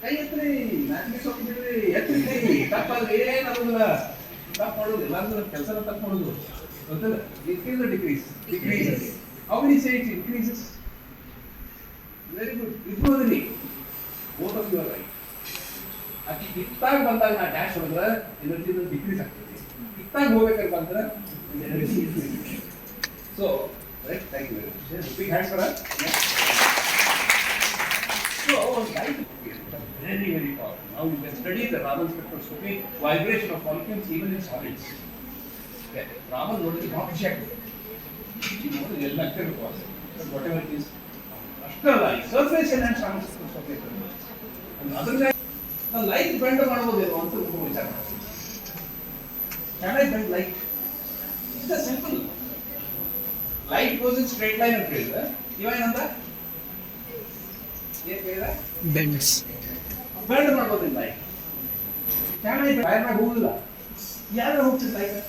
ಕೈ ಎತ್ತರಿ ನಾಚಿಕೆ ಸೊಪ್ಪು ಬಿಡ್ರಿ ಎತ್ತರಿ ಕೈ ತಪ್ಪಾದ್ರೆ ಏನಾಗೋದಿಲ್ಲ ತಪ್ಪು ಮಾಡೋದು ಎಲ್ಲಾದ್ರೂ ಕೆಲಸನ ತಪ್ಪು ಮಾಡೋದು ಗೊತ್ತಿಲ್ಲ increase decrease decreases how many say it increases very good ಇಬ್ಬರು ಬೋತ್ ಆಫ್ ಯುವರ್ ರೈಟ್ ಅಕ್ಕಿ ಕಿತ್ತಾಗ ಬಂದಾಗ ನಾ ಡ್ಯಾಶ್ ಹೊಡೆದ್ರೆ ಎನರ್ಜಿ ಡಿಕ್ರೀಸ್ ಆಗ್ತದೆ ಕಿತ್ತಾಗ ಹೋಗ್ಬೇಕಾದ್ರೆ ಬಂದ್ರೆ energy increase so right thank you very much big hands for us so light very very powerful now you can study the Raman spectroscopy vibration of molecules even in solids okay Raman nodidre not check you know ella active but whatever it is ಅಷ್ಟಲ್ಲ ಈ surface enhance Raman spectroscopy and other than the light bend ಮಾಡಬಹುದೇನೋ ಅಂತ ವಿಚಾರ ಮಾಡ್ತೀನಿ can I bend light it's a simple light goes in straight line ಅಂತ ಹೇಳಿದ್ರೆ ಇವೇನಂತ bends bend ಮಾಡ್ಬೋದಿಲ್ಲ light can I wire ಹೋಗುದಿಲ್ಲ ಯಾರು ಹೋಗ್ತಿಲ್ಲ ಲೈಟ್